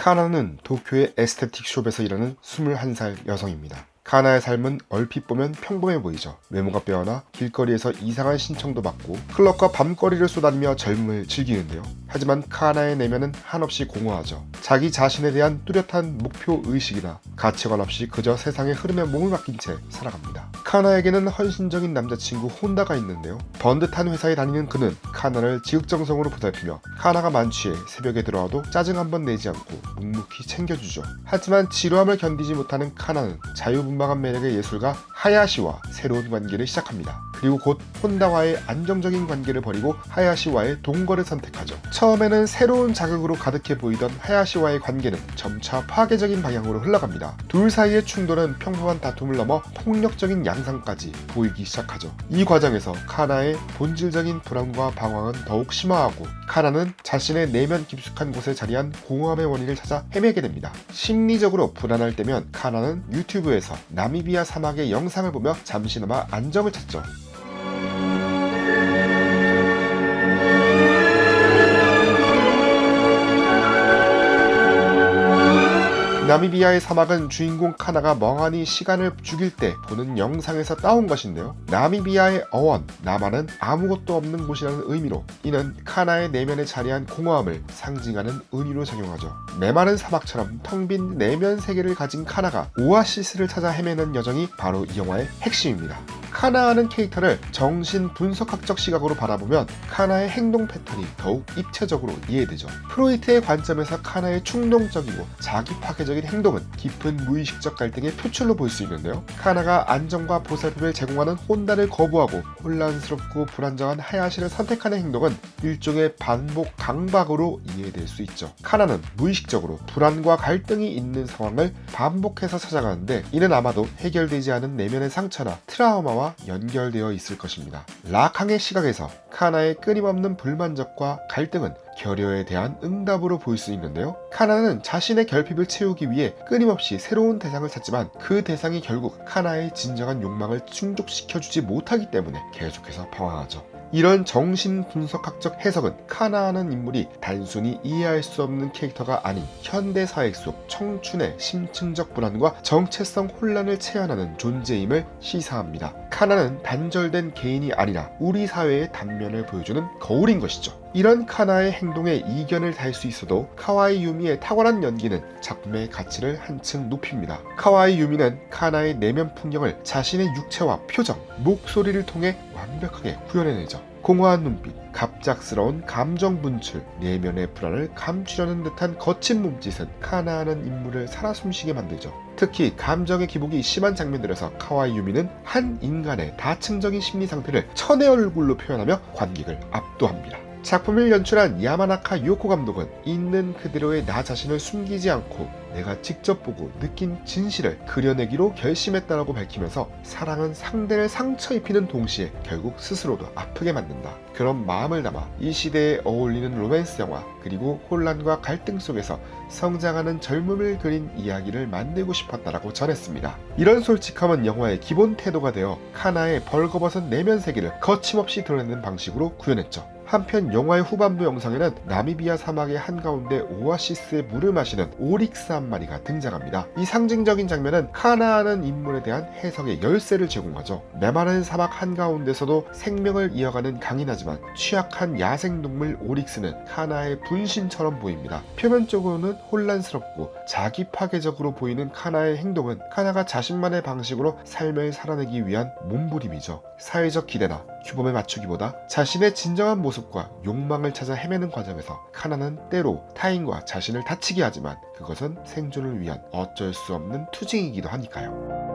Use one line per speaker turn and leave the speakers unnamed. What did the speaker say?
카나는 도쿄의 에스테틱 숍에서 일하는 21살 여성입니다. 카나의 삶은 얼핏 보면 평범해 보이죠. 외모가 빼어나 길거리에서 이상한 신청도 받고 클럽과 밤거리를 쏘다니며 젊음을 즐기는데요. 하지만 카나의 내면은 한없이 공허하죠. 자기 자신에 대한 뚜렷한 목표 의식이나 가치관 없이 그저 세상의 흐름에 몸을 맡긴 채 살아갑니다. 카나에게는 헌신적인 남자친구 혼다가 있는데요. 번듯한 회사에 다니는 그는 카나를 지극정성으로 보살피며 카나가 만취해 새벽에 들어와도 짜증 한번 내지 않고 묵묵히 챙겨주죠. 하지만 지루함을 견디지 못하는 카나는 자유분방한 매력의 예술가 하야시와 새로운 관계를 시작합니다. 그리고 곧 혼다와의 안정적인 관계를 버리고 하야시와의 동거를 선택하죠. 처음에는 새로운 자극으로 가득해 보이던 하야시와의 관계는 점차 파괴적인 방향으로 흘러갑니다. 둘 사이의 충돌은 평범한 다툼을 넘어 폭력적인 양상까지 보이기 시작하죠. 이 과정에서 카나의 본질적인 불안과 방황은 더욱 심화하고 카나는 자신의 내면 깊숙한 곳에 자리한 공허함의 원인을 찾아 헤매게 됩니다. 심리적으로 불안할 때면 카나는 유튜브에서 나미비아 사막의 영상을 보며 잠시나마 안정을 찾죠. 나미비아의 사막은 주인공 카나가 멍하니 시간을 죽일 때 보는 영상에서 따온 것인데요. 나미비아의 어원, 나마는 아무것도 없는 곳이라는 의미로 이는 카나의 내면에 자리한 공허함을 상징하는 의미로 작용하죠. 메마른 사막처럼 텅 빈 내면 세계를 가진 카나가 오아시스를 찾아 헤매는 여정이 바로 이 영화의 핵심입니다. 카나하는 캐릭터를 정신 분석학적 시각으로 바라보면 카나의 행동 패턴이 더욱 입체적으로 이해되죠. 프로이트의 관점에서 카나의 충동적이고 자기 파괴적인 행동은 깊은 무의식적 갈등의 표출로 볼 수 있는데요. 카나가 안정과 보살핌을 제공하는 혼다를 거부하고 혼란스럽고 불안정한 하야시를 선택하는 행동은 일종의 반복 강박으로 이해될 수 있죠. 카나는 무의식적으로 불안과 갈등이 있는 상황을 반복해서 찾아가는데 이는 아마도 해결되지 않은 내면의 상처나 트라우마와 연결되어 있을 것입니다. 락항의 시각에서 카나의 끊임없는 불만족과 갈등은 결여에 대한 응답으로 보일 수 있는데요. 카나는 자신의 결핍을 채우기 위해 끊임없이 새로운 대상을 찾지만 그 대상이 결국 카나의 진정한 욕망을 충족시켜주지 못하기 때문에 계속해서 방황하죠. 이런 정신분석학적 해석은 카나하는 인물이 단순히 이해할 수 없는 캐릭터가 아닌 현대사회 속 청춘의 심층적 불안과 정체성 혼란을 체현하는 존재임을 시사합니다. 카나는 단절된 개인이 아니라 우리 사회의 단면을 보여주는 거울인 것이죠. 이런 카나의 행동에 이견을 달 수 있어도 카와이 유미의 탁월한 연기는 작품의 가치를 한층 높입니다. 카와이 유미는 카나의 내면 풍경을 자신의 육체와 표정, 목소리를 통해 완벽하게 구현해내죠. 공허한 눈빛, 갑작스러운 감정 분출, 내면의 불안을 감추려는 듯한 거친 몸짓은 카나하는 인물을 살아 숨쉬게 만들죠. 특히 감정의 기복이 심한 장면들에서 카와이 유미는 한 인간의 다층적인 심리 상태를 천의 얼굴로 표현하며 관객을 압도합니다. 작품을 연출한 야마나카 요코 감독은 있는 그대로의 나 자신을 숨기지 않고 내가 직접 보고 느낀 진실을 그려내기로 결심했다라고 밝히면서 사랑은 상대를 상처 입히는 동시에 결국 스스로도 아프게 만든다. 그런 마음을 담아 이 시대에 어울리는 로맨스 영화 그리고 혼란과 갈등 속에서 성장하는 젊음을 그린 이야기를 만들고 싶었다라고 전했습니다. 이런 솔직함은 영화의 기본 태도가 되어 카나의 벌거벗은 내면 세계를 거침없이 드러내는 방식으로 구현했죠. 한편 영화의 후반부 영상에는 나미비아 사막의 한가운데 오아시스의 물을 마시는 오릭스 한 마리가 등장합니다. 이 상징적인 장면은 카나하는 인물에 대한 해석의 열쇠를 제공하죠. 메마른 사막 한가운데서도 생명을 이어가는 강인하지만 취약한 야생동물 오릭스는 카나의 분신처럼 보입니다. 표면적으로는 혼란스럽고 자기 파괴적으로 보이는 카나의 행동은 카나가 자신만의 방식으로 삶을 살아내기 위한 몸부림이죠. 사회적 기대나 규범에 맞추기보다 자신의 진정한 모습과 욕망을 찾아 헤매는 과정에서 카나는 때로 타인과 자신을 다치게 하지만 그것은 생존을 위한 어쩔 수 없는 투쟁이기도 하니까요.